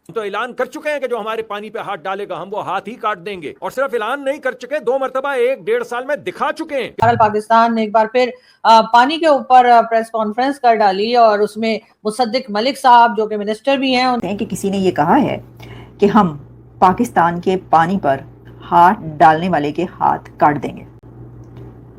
تو اعلان کر چکے ہیں کہ جو ہمارے پانی پہ ہاتھ ڈالے گا ہم وہ ہاتھ ہی کاٹ دیں گے، اور صرف اعلان نہیں کر چکے، 2 مرتبہ 1-1.5 سال میں دکھا چکے ہیں۔ پاکستان نے ایک بار پھر پانی کے اوپر پریس کانفرنس کر ڈالی، اور اس میں مصدق ملک صاحب جو کہ منسٹر بھی ہیں کہ کسی نے یہ کہا ہے کہ ہم پاکستان کے پانی پر ہاتھ ڈالنے والے کے ہاتھ کاٹ دیں گے۔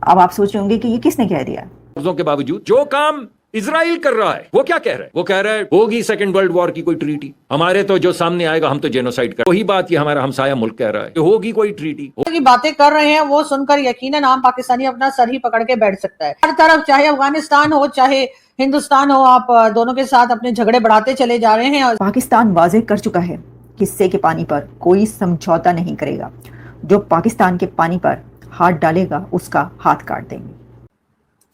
اب آپ سوچ رہے ہوں گے کہ یہ کس نے کہہ دیا؟ کے باوجود جو کام اسرائیل کر رہا ہے وہ کیا کہہ رہا ہے؟ وہ کہہ رہا ہے ہوگی سیکنڈ ورلڈ وار کی کوئی ٹریٹی، ہمارے تو جو سامنے آئے گا ہم تو جینوسائیڈ کر، وہی بات یہ ہمارا ہمسایہ ملک کہہ رہا ہے کہ ہوگی کوئی ٹریٹی۔ کی باتیں کر رہے ہیں وہ سن کر یقیناً عام پاکستانی اپنا سر ہی پکڑ کے بیٹھ سکتا ہے۔ ہر طرف چاہے افغانستان ہو چاہے ہندوستان ہو، آپ دونوں کے ساتھ اپنے جھگڑے بڑھاتے چلے جا رہے ہیں۔ پاکستان واضح کر چکا ہے کہ حصے کے پانی پر کوئی سمجھوتا نہیں کرے گا، جو پاکستان کے پانی پر ہاتھ ڈالے گا اس کا ہاتھ کاٹ دیں گے۔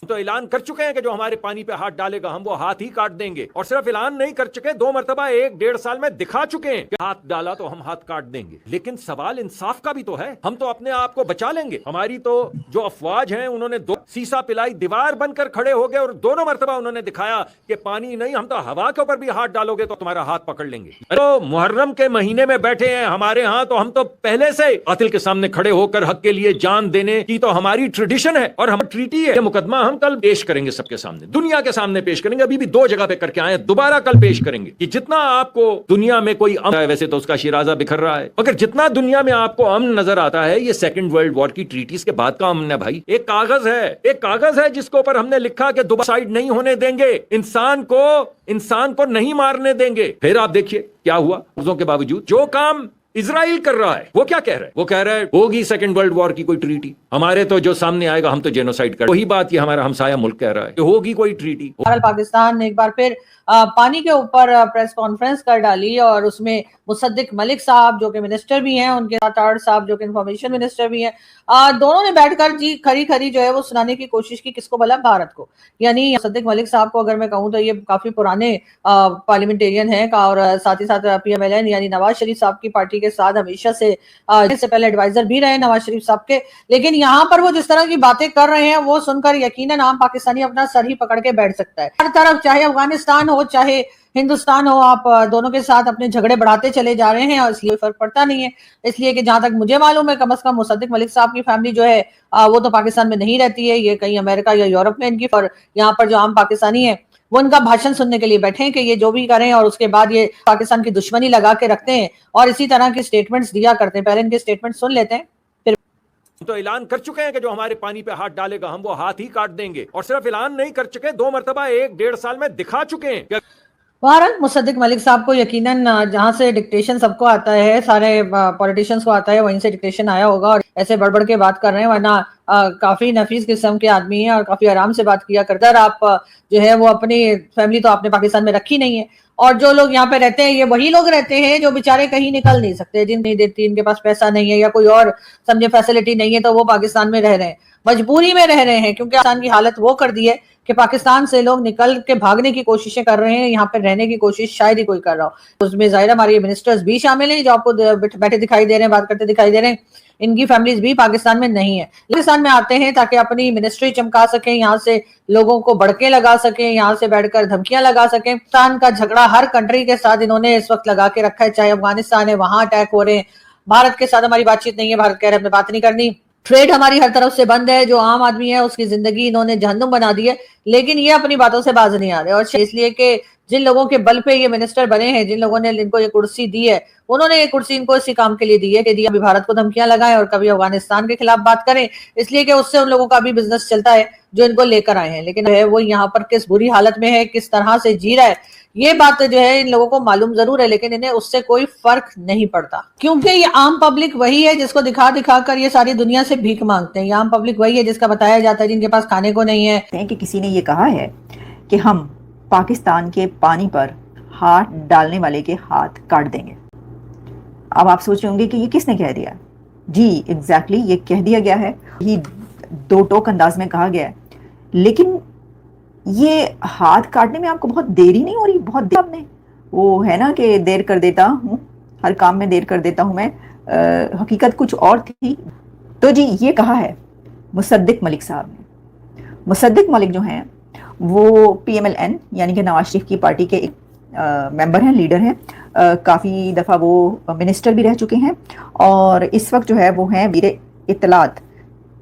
تو اعلان کر چکے ہیں کہ جو ہمارے پانی پہ ہاتھ ڈالے گا ہم وہ ہاتھ ہی کاٹ دیں گے، اور صرف اعلان نہیں کر چکے، 2 مرتبہ 1-1.5 سال میں دکھا چکے ہیں کہ ہاتھ ڈالا تو ہم ہاتھ کاٹ دیں گے۔ لیکن سوال انصاف کا بھی تو ہے، ہم تو اپنے آپ کو بچا لیں گے، ہماری تو جو افواج ہیں انہوں نے 2 سیسا پلائی دیوار بن کر کھڑے ہو گئے، اور دونوں مرتبہ انہوں نے دکھایا کہ پانی نہیں، ہم تو ہوا کے اوپر بھی ہاتھ ڈالو گے تو تمہارا ہاتھ پکڑ لیں گے۔ تو محرم کے مہینے میں بیٹھے ہیں ہمارے ہاں، تو ہم تو پہلے سے قاتل کے سامنے کھڑے ہو کر حق کے لیے جان دینے کی تو ہماری ٹریڈیشن ہے اور ہم ٹریٹی ہے۔ یہ مقدمہ ہم کل پیش کریں گے، سب کے سامنے، دنیا کے سامنے پیش کریں گے، ابھی بھی 2 جگہ پہ کر کے آئے ہیں، دوبارہ کل پیش کریں گے کہ جتنا آپ کو دنیا میں کوئی امن ہے، ویسے تو اس کا شیرازہ بکھر رہا ہے، مگر جتنا دنیا میں آپ کو امن نظر آتا ہے یہ سیکنڈ ورلڈ وار کی ٹریٹیز کے بعد کا امن ہے بھائی۔ ایک کاغذ ہے جس کے اوپر ہم نے لکھا کہ دوبارہ سائیڈ نہیں ہونے دیں گے، انسان کو نہیں مارنے دیں گے۔ پھر آپ دیکھیے کیا ہوا، کے باوجود جو کام اسرائیل کر رہا ہے وہ کیا کہہ رہا ہے؟ وہ کہہ رہا ہے ہوگی سیکنڈ ورلڈ وار کی کوئی ٹریٹی، ہمارے تو جو سامنے آئے گا ہم تو جینوسائیڈ کر، وہی بات یہ ہمارا ہمسایہ ملک کہہ رہا ہے کہ ہوگی کوئی ٹریٹی۔ پاکستان نے ایک بار پھر پانی کے اوپر پریس کانفرنس کر ڈالی، اور اس میں مصدق ملک صاحب جو کہ منسٹر بھی ہیں، ان کے ساتھ آرڈ صاحب جو کہ انفارمیشن منسٹر بھی ہیں، دونوں نے بیٹھ کر جی کھری جو ہے وہ سنانے کی کوشش کی، کس کو بھلا؟ بھارت کو۔ یعنی مصدق ملک صاحب کو اگر میں کہوں تو یہ کافی پرانے پارلیمنٹیرین ہیں، اور ساتھ ہی ساتھ پی ایم ایل این یعنی نواز شریف صاحب کی پارٹی کے ساتھ ہمیشہ سے پہلے ایڈوائزر بھی رہے نواز شریف صاحب کے۔ لیکن یہاں پر وہ جس طرح کی باتیں کر رہے ہیں وہ سن کر یقیناً عام پاکستانی اپنا سر ہی پکڑ کے بیٹھ سکتا ہے۔ ہر طرف چاہے افغانستان ہو چاہے ہندوستان ہو، آپ دونوں کے ساتھ اپنے جھگڑے بڑھاتے چلے جا رہے ہیں، اور اس لیے فرق پڑتا نہیں ہے۔ اس لیے کہ جہاں تک مجھے معلوم ہے کم از کم مصدق ملک صاحب کی فیملی جو ہے وہ تو پاکستان میں نہیں رہتی ہے، یہ کہیں امریکہ یا یورپ میں ان کی، اور یہاں پر جو عام پاکستانی ہیں وہ ان کا بھاشن سننے کے لیے بیٹھے ہیں کہ یہ جو بھی کریں، اور اس کے بعد یہ پاکستان کی دشمنی لگا کے رکھتے ہیں اور اسی طرح کی سٹیٹمنٹس دیا کرتے ہیں۔ پہلے ان کے سٹیٹمنٹ سن لیتے ہیں۔ تو اعلان کر چکے ہیں کہ جو ہمارے پانی پہ ہاتھ ڈالے گا ہم وہ ہاتھ ہی کاٹ دیں گے، اور صرف اعلان نہیں کر چکے، 2 مرتبہ 1-1.5 سال میں دکھا چکے ہیں۔ بہرحال مصدق ملک صاحب کو یقیناً جہاں سے ڈکٹیشن سب کو آتا ہے، سارے پولیٹیشینز کو آتا ہے، وہیں سے ڈکٹیشن آیا ہوگا، اور ایسے بڑھ کے بات کر رہے ہیں، ورنہ کافی نفیس قسم کے آدمی ہیں اور کافی آرام سے بات کیا کرتا ہے۔ آپ جو ہے وہ اپنی فیملی تو آپ نے پاکستان میں رکھی نہیں ہے، اور جو لوگ یہاں پہ رہتے ہیں یہ وہی لوگ رہتے ہیں جو بیچارے کہیں نکل نہیں سکتے، جن نہیں دیتی، ان کے پاس پیسہ نہیں ہے یا کوئی اور سمجھے فیسلٹی نہیں ہے، تو وہ پاکستان میں رہ رہے ہیں، مجبوری میں رہ رہے ہیں، کیونکہ پاکستان کی حالت وہ کر دی ہے کہ پاکستان سے لوگ نکل کے بھاگنے کی کوششیں کر رہے ہیں، یہاں پہ رہنے کی کوشش شاید ہی کوئی کر رہا ہو۔ اس میں ظاہر ہمارے منسٹرز بھی شامل ہیں جو آپ کو بیٹھے دکھائی دے رہے ہیں، بات کرتے دکھائی دے رہے ہیں، ان کی فیملیز بھی پاکستان میں نہیں ہیں، پاکستان میں آتے ہیں تاکہ اپنی منسٹری چمکا سکیں، یہاں سے لوگوں کو بڑکے لگا سکیں، یہاں سے بیٹھ کر دھمکیاں لگا سکیں۔ پاکستان کا جھگڑا ہر کنٹری کے ساتھ انہوں نے اس وقت لگا کے رکھا ہے، چاہے افغانستان ہے وہاں اٹیک ہو رہے ہیں، بھارت کے ساتھ ہماری بات چیت نہیں ہے، بھارت کہہ رہے ہمیں بات نہیں کرنی، ٹریڈ ہماری ہر طرف سے بند ہے، جو عام آدمی ہے اس کی زندگی انہوں نے جہنم بنا دی ہے، لیکن یہ اپنی باتوں سے باز نہیں آ رہے، اور اس لیے کہ جن لوگوں کے بل پہ یہ منسٹر بنے ہیں، جن لوگوں نے ان کو یہ کرسی دی ہے، انہوں نے یہ کرسی ان کو اسی کام کے لیے دی ہے کہ کبھی بھارت کو دھمکیاں لگائیں اور کبھی افغانستان کے خلاف بات کریں، اس لیے کہ اس سے ان لوگوں کا بھی بزنس چلتا ہے جو ان کو لے کر آئے ہیں، لیکن وہ یہاں پر کس بری حالت میں ہے، کس طرح سے جی رہا ہے، یہ بات جو ہے ان لوگوں کو معلوم ضرور ہے، لیکن انہیں اس سے کوئی فرق نہیں پڑتا، کیونکہ یہ عام پبلک وہی ہے جس کو دکھا دکھا کر یہ ساری دنیا سے بھیک مانگتے ہیں، یہ عام پبلک وہی ہے جس کا بتایا جاتا ہے جن کے پاس کھانے کو نہیں ہے۔ کہ کسی نے یہ کہا ہے کہ ہم پاکستان کے پانی پر ہاتھ ڈالنے والے کے ہاتھ کاٹ دیں گے۔ اب آپ سوچ رہے ہوں گے کہ یہ کس نے کہہ دیا؟ جی ایگزیکٹلی یہ کہہ دیا گیا ہے، یہ 2 ٹوک انداز میں کہا گیا ہے، لیکن یہ ہاتھ کاٹنے میں آپ کو بہت دیری نہیں ہو رہی؟ بہت دیر آپ نے وہ ہے نا کہ دیر کر دیتا ہوں، ہر کام میں دیر کر دیتا ہوں میں، حقیقت کچھ اور تھی۔ تو جی یہ کہا ہے مصدق ملک صاحب نے۔ مصدق ملک جو ہیں وہ پی ایم ایل این یعنی کہ نواز شریف کی پارٹی کے ایک ممبر ہیں, لیڈر ہیں, کافی دفعہ وہ منسٹر بھی رہ چکے ہیں, اور اس وقت جو ہے وہ ہیں وزیر اطلاعات,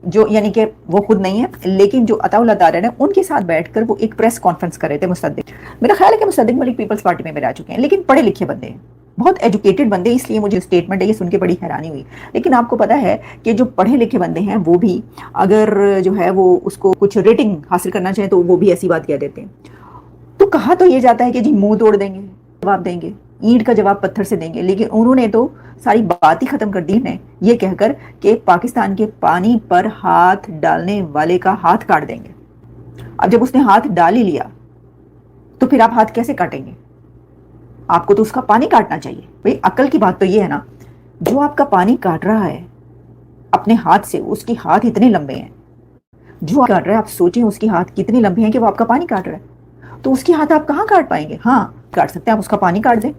جو یعنی کہ وہ خود نہیں ہے لیکن جو عطا اللہ طارن ہے ان کے ساتھ بیٹھ کر وہ ایک پریس کانفرنس کر رہے تھے مصدق. میرا خیال ہے کہ مصدق ملک پیپلز پارٹی میں بھی رہ چکے ہیں, لیکن پڑھے لکھے بندے ہیں, بہت ایجوکیٹڈ بندے, اس لیے مجھے اسٹیٹمنٹ ہے یہ سن کے بڑی حیرانی ہوئی. لیکن آپ کو پتا ہے کہ جو پڑھے لکھے بندے ہیں وہ بھی اگر جو ہے وہ اس کو کچھ ریٹنگ حاصل کرنا چاہیں تو وہ بھی ایسی بات کہہ دیتے ہیں. تو کہا تو یہ جاتا ہے کہ جی منہ توڑ دیں گے, جواب دیں گے, اینٹ کا جواب پتھر سے دیں گے, لیکن انہوں نے تو ساری بات ہی ختم کر دی ہے یہ کہہ کر کہ پاکستان کے پانی پر ہاتھ ڈالنے والے کا ہاتھ کاٹ دیں گے. اب جب اس نے ہاتھ ڈال ہی لیا تو پھر آپ ہاتھ کیسے کاٹیں گے؟ آپ کو تو اس کا پانی کاٹنا چاہیے. بھئی عقل کی بات تو یہ ہے نا, جو آپ کا پانی کاٹ رہا ہے اپنے ہاتھ سے, اس کی ہاتھ اتنے لمبے ہیں, جو آپ کاٹ رہا ہے آپ سوچیں اس کی ہاتھ کتنے لمبے ہیں کہ وہ آپ کا پانی کاٹ رہا ہے. تو اس کی ہاتھ آپ کہاں کاٹ پائیں گے؟ ہاں کاٹ سکتے ہیں, آپ اس کا پانی کاٹ دیں,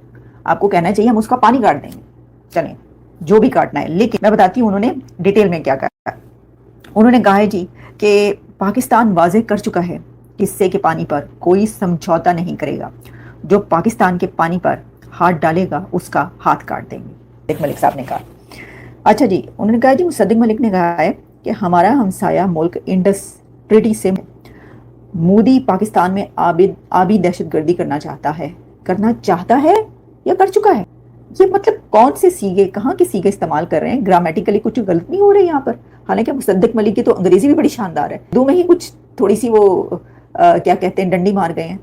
آپ کو کہنا چاہیے ہم اس کا پانی کاٹ دیں گے, چلیں جو بھی کاٹنا ہے. لیکن میں بتاتی ہوں انہوں نے ڈیٹیل میں کیا کہا. انہوں نے کہا ہے جی کہ پاکستان واضح کر چکا ہے حصے کے پانی پر کوئی سمجھوتا نہیں کرے گا, جو پاکستان کے پانی پر ہاتھ ڈالے گا اس کا ہاتھ کاٹ دیں گے, مصدق ملک صاحب نے کہا. اچھا جی, انہوں نے کہا جی مصدق ملک نے کہا ہے کہ ہمارا ہمسایہ ملک انڈس ٹریٹی سے مودی پاکستان میں آبی دہشت گردی کرنا چاہتا ہے یا کر چکا ہے. یہ مطلب کون سے سیگے, کہاں کے سیگے استعمال کر رہے ہیں؟ گرامیٹیکلی کچھ غلط نہیں ہو رہے یہاں پر. حالانکہ مصدق ملک کی تو انگریزی بھی بڑی شاندار ہے, دو میں ہی کچھ تھوڑی سی وہ کیا کہتے ہیں ڈنڈی مار گئے ہیں.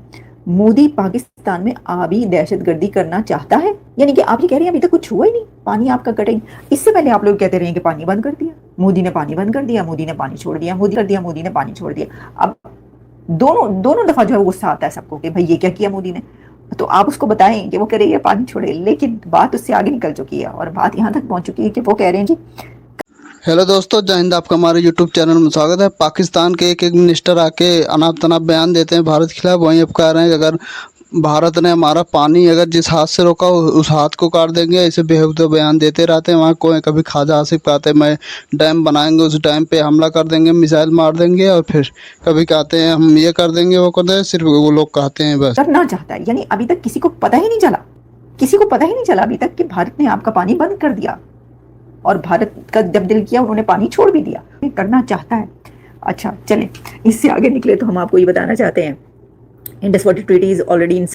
مودی پاکستان میں آبی دہشت گردی کرنا چاہتا ہے, یعنی کہ آپ یہ کہہ رہے ہیں ابھی تک کچھ ہوا ہی نہیں, پانی آپ کا کٹیں. اس سے پہلے آپ لوگ کہتے رہے ہیں کہ پانی بند کر دیا, مودی نے پانی بند کر دیا, مودی نے پانی چھوڑ دیا, مودی نے پانی چھوڑ دیا. اب دونوں دفعہ جو ہے وہ غصہ آتا ہے سب کو کہ بھائی یہ کیا کیا مودی نے. تو آپ اس کو بتائیں کہ وہ کہہ رہی ہے پانی چھوڑے, لیکن بات اس سے آگے نکل چکی ہے اور بات یہاں تک پہنچ چکی ہے کہ وہ کہہ رہے ہیں جی. ہیلو دوستو, جے ہند, آپ کا ہمارے یوٹیوب چینل میں سواگت ہے. پاکستان کے ایک منسٹر آ کے اناپ تناپ بیان دیتے ہیں بھارت کے خلاف, وہیں اب کہہ رہے ہیں کہ اگر بھارت نے ہمارا پانی اگر جس ہاتھ سے روکا اس ہاتھ کو کاٹ دیں گے. ایسے بےہودہ بیان دیتے رہتے ہیں. وہاں کوئی کبھی خواجہ آصف کہتے ہیں میں ڈیم بنائیں گے, اس ڈیم پہ حملہ کر دیں گے, میزائل مار دیں گے, اور پھر کبھی کہتے ہیں ہم یہ کر دیں گے وہ کر دیں گے. صرف وہ لوگ کہتے ہیں بس. کرنا چاہتا ہے, یعنی ابھی تک کسی کو پتہ ہی نہیں چلا ابھی تک کہ بھارت نے آپ کا پانی بند کر دیا, اور بھارت کا جب دل کیا انہوں نے پانی چھوڑ بھی دیا. کرنا چاہتا ہے. اچھا چلیں اس سے آگے نکلے تو ہم آپ کو یہ بتانا چاہتے ہیں Indus water treaty is already